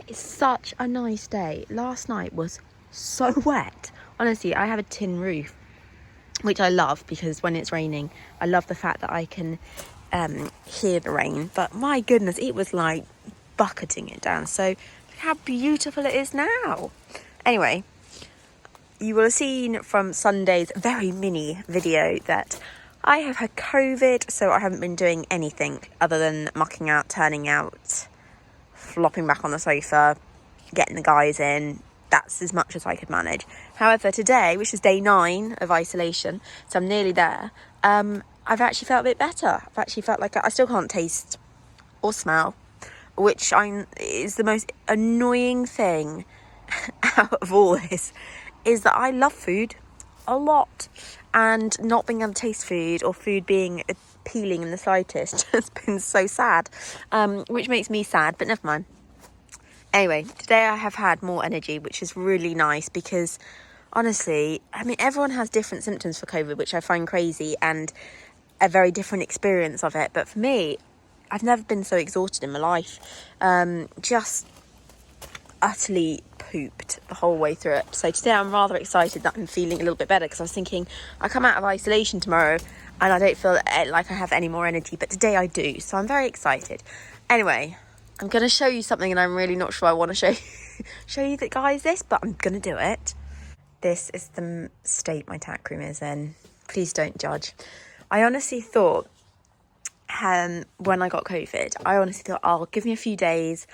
It's such a nice day. Last night was so wet. Honestly, I have a tin roof, which I love because when it's raining, I love the fact that I can hear the rain. But my goodness, it was like bucketing it down. So look how beautiful it is now. Anyway, you will have seen from Sunday's very mini video that I have had COVID, so I haven't been doing anything other than mucking out, turning out, flopping back on the sofa, getting the guys in. That's as much as I could manage. However, today, which is day 9 of isolation, so I'm nearly there, I've actually felt a bit better. I've actually felt like I still can't taste or smell, which is the most annoying thing out of all this, is that I love food a lot, and not being able to taste food or food being appealing in the slightest has been so sad, which makes me sad, but never mind. Anyway, today I have had more energy, which is really nice because honestly, I mean, everyone has different symptoms for COVID, which I find crazy and a very different experience of it. But for me, I've never been so exhausted in my life. Just utterly pooped the whole way through it. So today I'm rather excited that I'm feeling a little bit better, because I was thinking I come out of isolation tomorrow and I don't feel like I have any more energy, but today I do. So I'm very excited. Anyway, I'm going to show you something, and I'm really not sure I want to show you the guys this, but I'm going to do it. This is the state my tack room is in. Please don't judge. I honestly thought, when I got COVID, I'll give me a few days,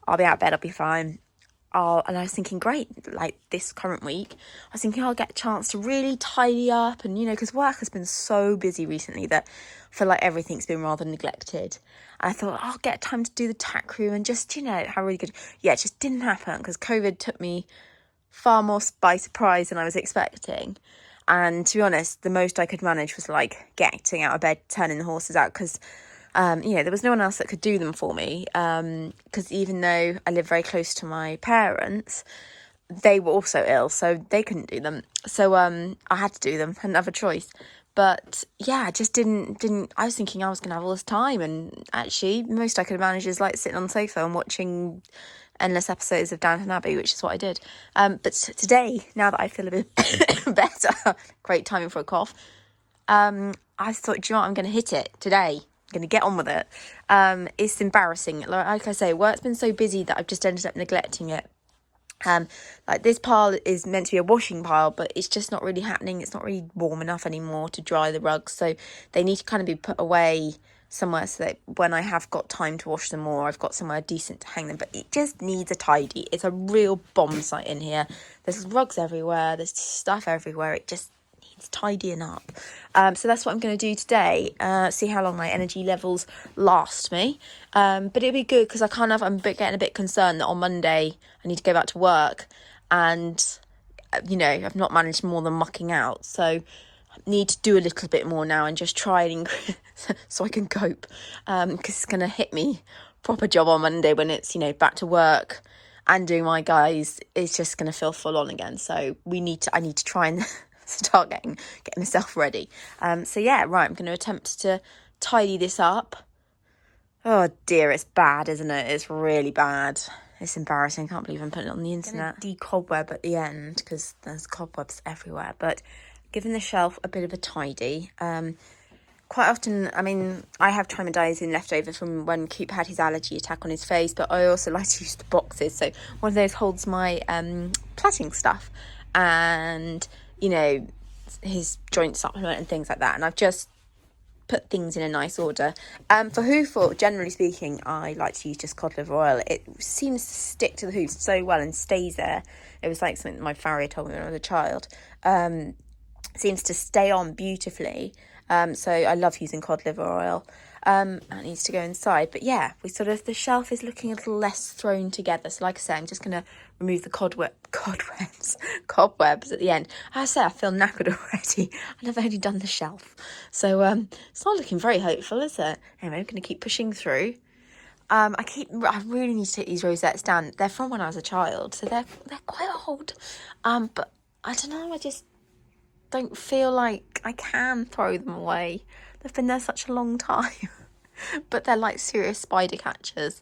I'll be out of bed, I'll be fine. And I was thinking, great, like this current week, I was thinking I'll get a chance to really tidy up, and because work has been so busy recently that I feel like everything's been rather neglected. And I thought I'll get time to do the tack room and just, how really good. Yeah, it just didn't happen because COVID took me far more by surprise than I was expecting. And to be honest, the most I could manage was like getting out of bed, turning the horses out, because there was no one else that could do them for me, because even though I live very close to my parents, they were also ill, so they couldn't do them. So I had to do them, had no other choice. But yeah, I just didn't I was thinking I was going to have all this time, and actually the most I could manage is like sitting on the sofa and watching endless episodes of Downton Abbey, which is what I did. But today, now that I feel a bit better, great timing for a cough, I thought, do you know what, I'm going to hit it today. I'm going to get on with it. It's embarrassing. Like I say, work's been so busy that I've just ended up neglecting it. Like this pile is meant to be a washing pile, but it's just not really happening. It's not really warm enough anymore to dry the rugs, so they need to kind of be put away somewhere so that when I have got time to wash them more, I've got somewhere decent to hang them. But it just needs a tidy. It's a real bomb site in here. There's rugs everywhere, there's stuff everywhere. It just needs tidying up. So that's what I'm going to do today. See how long my energy levels last me. But it'll be good because I'm getting a bit concerned that on Monday I need to go back to work, and I've not managed more than mucking out. So I need to do a little bit more now and just try and so I can cope. Because it's going to hit me proper job on Monday when it's back to work and doing my guys. It's just going to feel full on again. So I need to try and start getting myself ready. So yeah, right, I'm going to attempt to tidy this up. Oh dear, it's bad, isn't it? It's really bad. It's embarrassing. I can't believe I'm putting it on the internet. De-cobweb at the end because there's cobwebs everywhere. But giving the shelf a bit of a tidy. Quite often, I mean, I have trimetazine left over from when Coop had his allergy attack on his face, but I also like to use the boxes. So one of those holds my plaiting stuff and his joint supplement and things like that, and I've just put things in a nice order. For hoof oil, generally speaking, I like to use just cod liver oil. It seems to stick to the hoofs so well and stays there. It was like something that my farrier told me when I was a child. Seems to stay on beautifully. So I love using cod liver oil. That needs to go inside. But yeah, the shelf is looking a little less thrown together. So like I say, I'm just going to remove the cobwebs at the end. I say I feel knackered already, and I've only done the shelf. So it's not looking very hopeful, is it? Anyway, I'm going to keep pushing through. I really need to take these rosettes down. They're from when I was a child, so they're quite old. But I don't know, I just don't feel like I can throw them away. They've been there such a long time. But they're like serious spider catchers.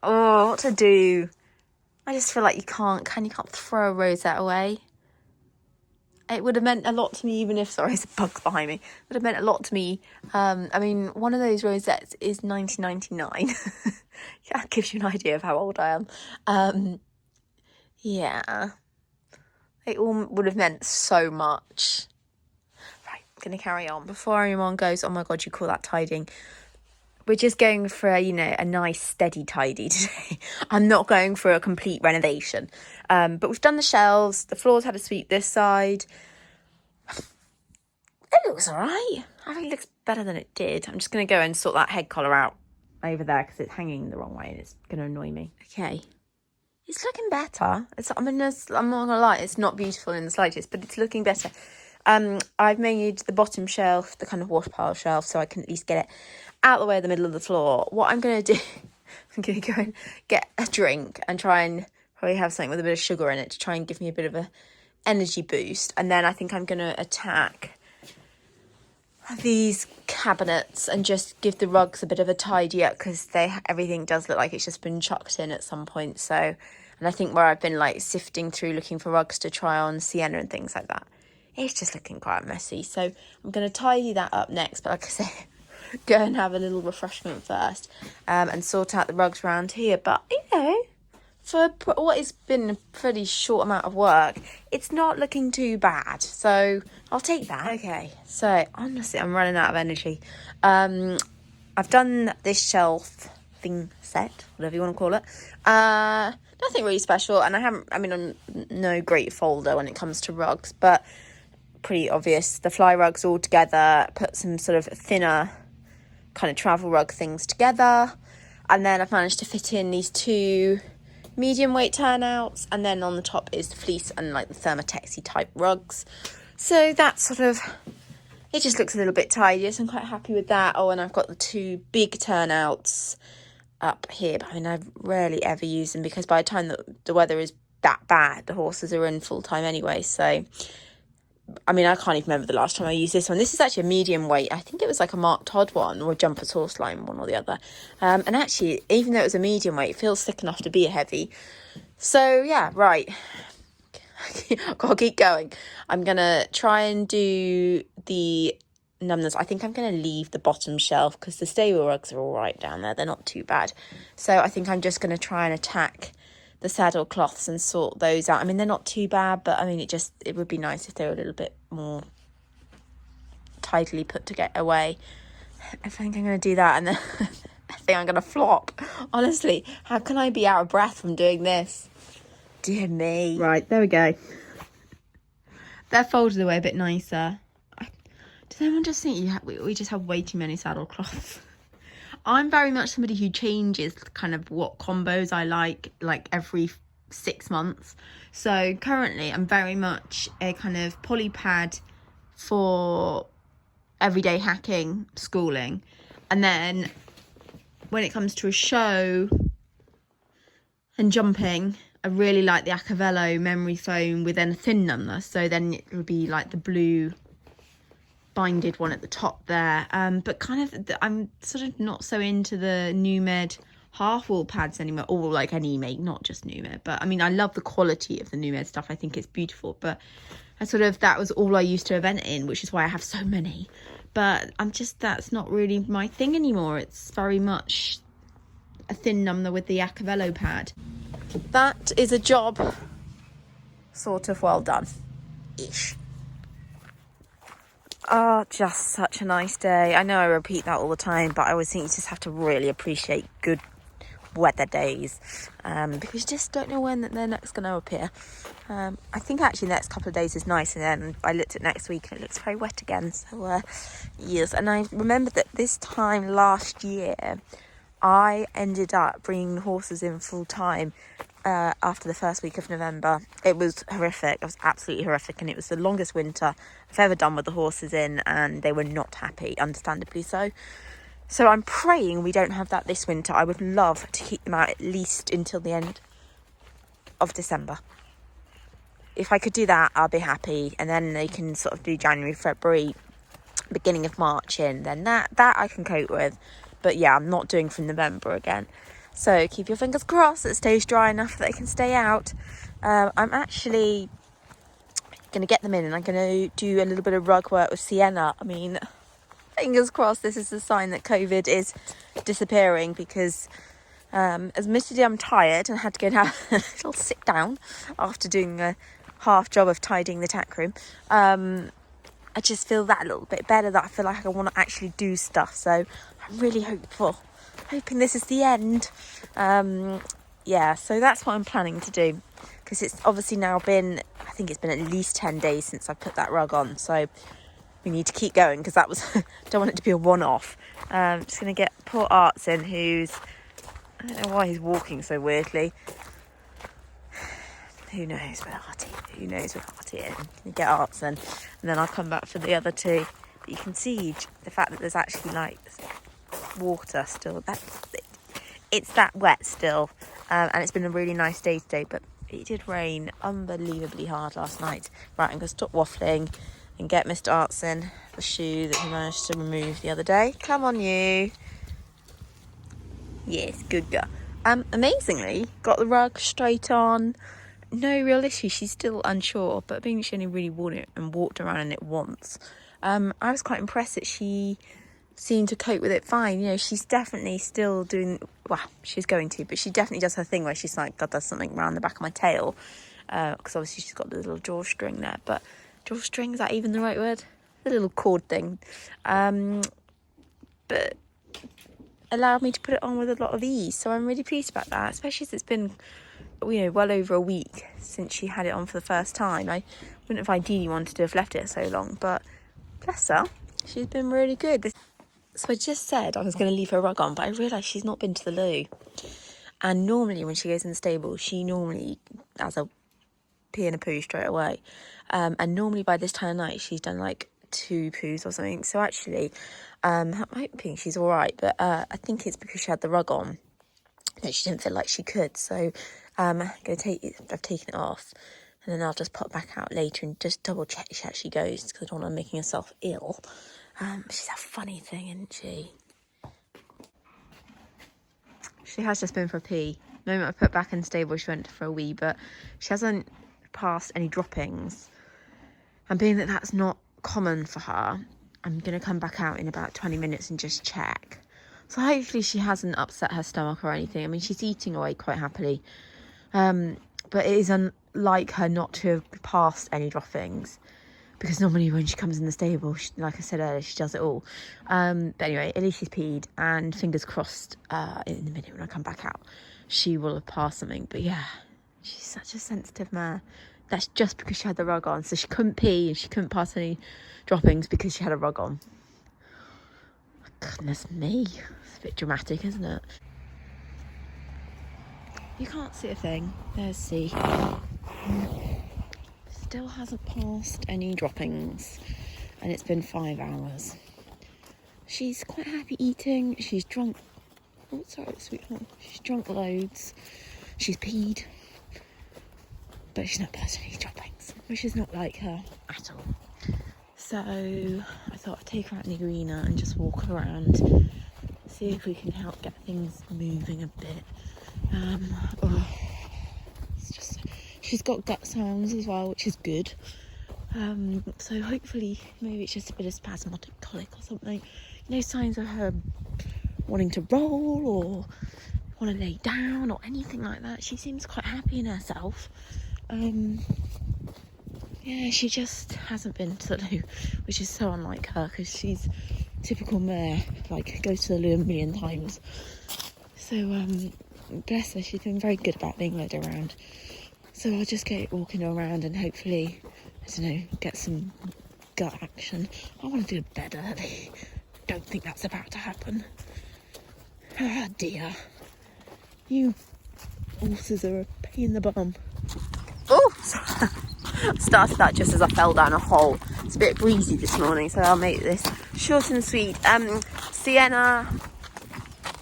Oh, what to do? I just feel like you can't throw a rosette away. It would have meant a lot to me, even if, sorry, there's a bug behind me. It would have meant a lot to me. I mean, one of those rosettes is 1999. That gives you an idea of how old I am. Yeah. It all would have meant so much. Right, I'm going to carry on. Before anyone goes, oh my God, you call that tidying? We're just going for, a nice steady tidy today. I'm not going for a complete renovation. But we've done the shelves. The floor's had a sweep this side. It looks all right. I think it looks better than it did. I'm just going to go and sort that head collar out over there because it's hanging the wrong way and it's going to annoy me. Okay. It's looking better. I'm not going to lie, it's not beautiful in the slightest, but it's looking better. I've made the bottom shelf, the kind of wash pile shelf, so I can at least get it out of the way of the middle of the floor. What I'm going to do, I'm going to go and get a drink and try and probably have something with a bit of sugar in it to try and give me a bit of a energy boost. And then I think I'm going to attack these cabinets and just give the rugs a bit of a tidy up because everything does look like it's just been chucked in at some point. So, and I think where I've been like sifting through looking for rugs to try on Sienna and things like that, it's just looking quite messy. So I'm going to tidy that up next. But like I say, go and have a little refreshment first and sort out the rugs around here. But, for what has been a pretty short amount of work, it's not looking too bad. So I'll take that. Okay, so honestly, I'm running out of energy. I've done this shelf thing set, whatever you want to call it. Nothing really special. And I'm no great folder when it comes to rugs, but pretty obvious. The fly rugs all together, put some sort of thinner kind of travel rug things together. And then I've managed to fit in these two medium weight turnouts, and then on the top is the fleece and like the thermotexy type rugs. So that sort of, it just looks a little bit tidy, so I'm quite happy with that. Oh, and I've got the two big turnouts up here, but I rarely ever use them because by the time that the weather is that bad, the horses are in full time anyway. So I can't even remember the last time I used this one. This is actually a medium weight. I think it was like a Mark Todd one or a Jumpers Horse Line one or the other. And actually, even though it was a medium weight, it feels thick enough to be a heavy. So, yeah, right. I've got to keep going. I'm going to try and do the numbness. I think I'm going to leave the bottom shelf because the stable rugs are all right down there. They're not too bad. So I think I'm just going to try and attack the saddle cloths and sort those out. they're not too bad, but it would be nice if they were a little bit more tidily put to get away. I think I'm going to do that, and then I think I'm going to flop. Honestly, how can I be out of breath from doing this? Dear me. Right, there we go. They're folded away a bit nicer. Does anyone just think we just have way too many saddle cloths? I'm very much somebody who changes kind of what combos I like every 6 months. So currently I'm very much a kind of poly pad for everyday hacking, schooling. And then when it comes to a show and jumping, I really like the Acavello memory foam with then a thin numbness. So then it would be like the blue binded one at the top there, but kind of I'm sort of not so into the Numed half wall pads anymore, or like any make, not just Numed, but I love the quality of the Numed stuff. I think it's beautiful, but that was all I used to event in, which is why I have so many. But that's not really my thing anymore. It's very much a thin numbner with the Acavello pad. That is a job sort of well done ish. Oh, just such a nice day. I know I repeat that all the time, but I always think you just have to really appreciate good weather days because you just don't know when they're next going to appear. I think actually the next couple of days is nice, and then I looked at next week and it looks very wet again. So, yes. And I remember that this time last year, I ended up bringing the horses in full time after the first week of November. It was horrific. It was absolutely horrific, and it was the longest winter I've ever done with the horses in, and they were not happy, understandably so. So I'm praying we don't have that this winter. I would love to keep them out at least until the end of December. If I could do that, I'll be happy, and then they can sort of do January, February, beginning of March in, then that I can cope with. But yeah, I'm not doing from November again. So keep your fingers crossed it stays dry enough that they can stay out. I'm actually going to get them in, and I'm going to do a little bit of rug work with Sienna. I mean, fingers crossed this is a sign that COVID is disappearing, because admittedly I'm tired and had to go and have a little sit down after doing a half job of tidying the tack room. I just feel that a little bit better, that I feel like I want to actually do stuff. So I'm really hoping this is the end. Yeah, so that's what I'm planning to do, because it's obviously now been, I think it's been at least 10 days since I put that rug on. So we need to keep going, because that was, don't want it to be a one-off. Just going to get poor Arts in, who's, I don't know why he's walking so weirdly. Who knows with Artie? Who knows with Artie? Can you get Arts in? And then I'll come back for the other two. But you can see the fact that there's actually like water still. It's that wet still. And it's been a really nice day today. But it did rain unbelievably hard last night. Right, I'm going to stop waffling and get Mr. Arts in the shoe that he managed to remove the other day. Come on, you. Yes, good girl. Amazingly, got the rug straight on. No real issue. She's still unsure, but being she only really worn it and walked around in it once, I was quite impressed that she seemed to cope with it fine. You know, she's definitely still doing, well, she's going to, but she definitely does her thing where she's like, God, there's something around the back of my tail, because obviously she's got the little drawstring there. But drawstring, is that even the right word? The little cord thing. But allowed me to put it on with a lot of ease, so I'm really pleased about that, especially as it's been, you know, well over a week since she had it on for the first time. I wouldn't have ideally wanted to have left it so long, but bless her, she's been really good. So I just said I was going to leave her rug on, but I realised she's not been to the loo, and normally when she goes in the stable, she normally has a pee and a poo straight away, and normally by this time of night she's done like 2 poos or something. So actually I'm hoping she's all right, but I think it's because she had the rug on that she didn't feel like she could. So I've taken it off, and then I'll just pop back out later and just double check she actually goes, because I don't want her making herself ill. She's a funny thing, isn't she? She has just been for a pee. The moment I put back in the stable, she went for a wee, but she hasn't passed any droppings. And being that that's not common for her, I'm going to come back out in about 20 minutes and just check. So hopefully she hasn't upset her stomach or anything. I mean, she's eating away quite happily. But it is unlike her not to have passed any droppings, because normally when she comes in the stable, she, like I said earlier, she does it all. But anyway, at least she's peed, and fingers crossed in a minute when I come back out, she will have passed something. But yeah, she's such a sensitive mare. That's just because she had the rug on. So she couldn't pee and she couldn't pass any droppings because she had a rug on. Goodness me. It's a bit dramatic, isn't it? You can't see a thing. There's C. Still hasn't passed any droppings. And it's been 5 hours. She's quite happy eating. She's drunk. Oh, sorry, sweetheart. She's drunk loads. She's peed. But she's not passed any droppings, which is not like her at all. So I thought I'd take her out in the arena and just walk around, see if we can help get things moving a bit. It's just, she's got gut sounds as well, which is good. So hopefully maybe it's just a bit of spasmodic colic or something. No signs of her wanting to roll or want to lay down or anything like that. She seems quite happy in herself. Yeah, she just hasn't been to the loo, which is so unlike her, because she's typical mare, like goes to the loo a million times. So bless her, she's been very good about being led around. So I'll just get walking around and hopefully, I don't know, get some gut action. I want to do bed early. Don't think that's about to happen. Ah dear, you horses are a pain in the bum. Oh, started that just as I fell down a hole. It's a bit breezy this morning, so I'll make this short and sweet. Sienna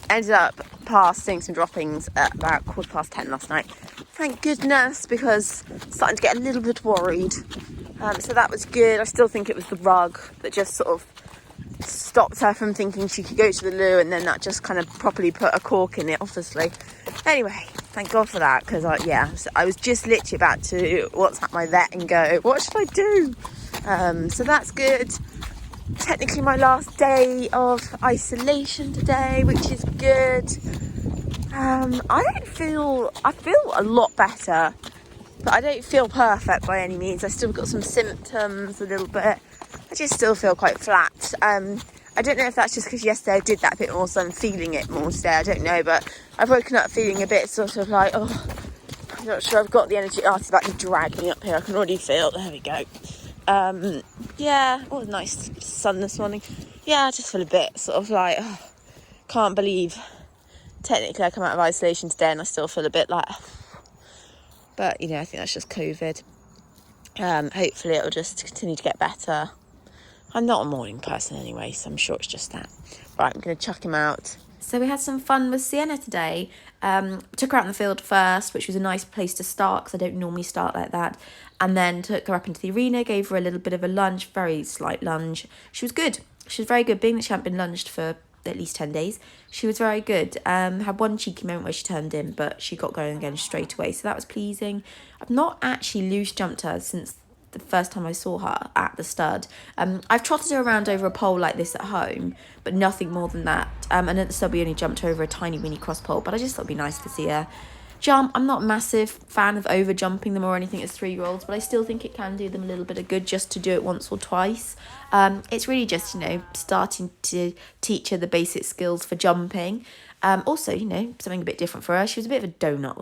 ended up passing some droppings at about 10:15 last night. Thank goodness, because I'm starting to get a little bit worried. So that was good. I still think it was the rug that just sort of stopped her from thinking she could go to the loo, and then that just kind of properly put a cork in it, obviously. Anyway, thank God for that, because I was just literally about to WhatsApp my vet and go, what should I do? So that's good. Technically my last day of isolation today, which is good. I feel a lot better, but I don't feel perfect by any means. I still got some symptoms a little bit. I just still feel quite flat. I don't know if that's just because yesterday I did that a bit more, so I'm feeling it more today. I don't know, but I've woken up feeling a bit sort of like, oh, I'm not sure I've got the energy. Oh, it's about to drag me up here. I can already feel. There we go. Yeah, oh, nice sun this morning. Yeah, I just feel a bit sort of like, oh, can't believe technically I come out of isolation today and I still feel a bit like, but you know, I think that's just COVID. Hopefully it'll just continue to get better. I'm not a morning person anyway, so I'm sure it's just that. Right, I'm going to chuck him out. So we had some fun with Sienna today. Took her out in the field first, which was a nice place to start because I don't normally start like that. And then took her up into the arena, gave her a little bit of a lunge, very slight lunge. She was good. She was very good, being that she hadn't been lunged for at least 10 days. She was very good. Had one cheeky moment where she turned in, but she got going again straight away, so that was pleasing. I've not actually loose jumped her since the first time I saw her at the stud. I've trotted her around over a pole like this at home, but nothing more than that. And at the stud we only jumped her over a tiny mini cross pole, but I just thought it'd be nice to see her jump. I'm not a massive fan of over jumping them or anything as 3-year-olds, but I still think it can do them a little bit of good just to do it once or twice. It's really just, you know, starting to teach her the basic skills for jumping. Also, you know, something a bit different for her. She was a bit of a donut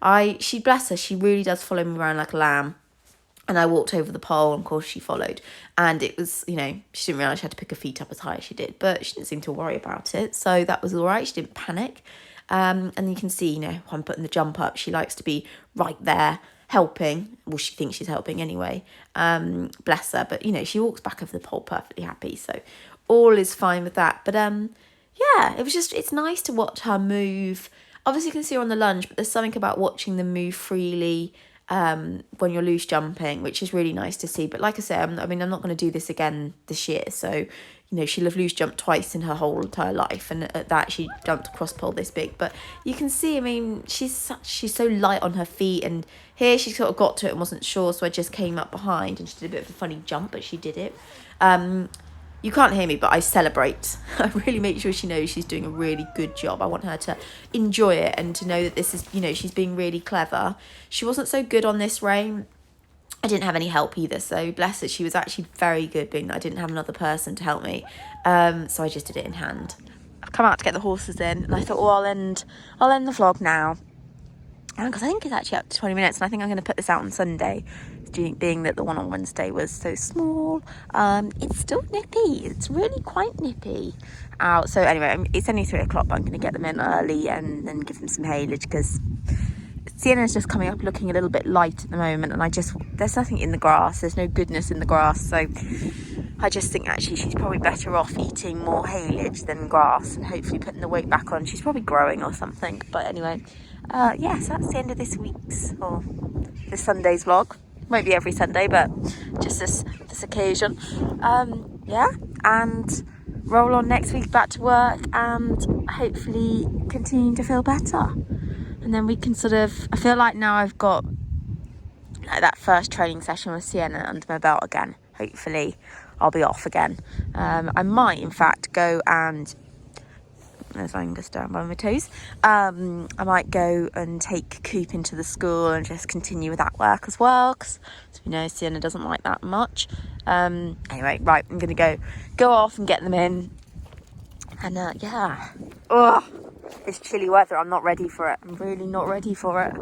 there. She, bless her, she really does follow me around like a lamb. And I walked over the pole, and of course she followed. And it was, you know, she didn't realise she had to pick her feet up as high as she did, but she didn't seem to worry about it. So that was all right. She didn't panic. And you can see, you know, when I'm putting the jump up, she likes to be right there helping. Well, she thinks she's helping anyway. Bless her. But, you know, she walks back over the pole perfectly happy. So all is fine with that. But, yeah, it was just, it's nice to watch her move. Obviously, you can see her on the lunge, but there's something about watching them move freely when you're loose jumping, which is really nice to see. But like I say, I'm not going to do this again this year. So, you know, she'll have loose jumped twice in her whole entire life, and at that she jumped a cross pole this big. But you can see, I mean, she's so light on her feet, and here she sort of got to it and wasn't sure, so I just came up behind and she did a bit of a funny jump, but she did it. You can't hear me, but I celebrate. I really make sure she knows she's doing a really good job. I want her to enjoy it and to know that this is, you know, she's being really clever. She wasn't so good on this rein. I didn't have any help either, so bless her, she was actually very good, being that I didn't have another person to help me. So I just did it in hand. I've come out to get the horses in, and I thought, well, I'll end the vlog now. Because I think it's actually up to 20 minutes, and I think I'm going to put this out on Sunday, being that the one on Wednesday was so small. It's still nippy. It's really quite nippy out. So anyway, it's only 3 o'clock, but I'm going to get them in early and then give them some haylage, because Sienna's just coming up looking a little bit light at the moment, and there's nothing in the grass. There's no goodness in the grass, so I just think actually she's probably better off eating more haylage than grass, and hopefully putting the weight back on. She's probably growing or something. But anyway, yeah, so that's the end of this Sunday's vlog. Won't be every Sunday, but just this occasion. Yeah, and roll on next week back to work, and hopefully continue to feel better. And then we can I feel like now I've got like that first training session with Sienna under my belt again. Hopefully I'll be off again. I might in fact go and, there's Angus down by my toes. I might go and take Coop into the school and just continue with that work as well, because as we know, Sienna doesn't like that much. Anyway, right, I'm going to go off and get them in. And yeah. Ugh. This chilly weather, I'm not ready for it. I'm really not ready for it.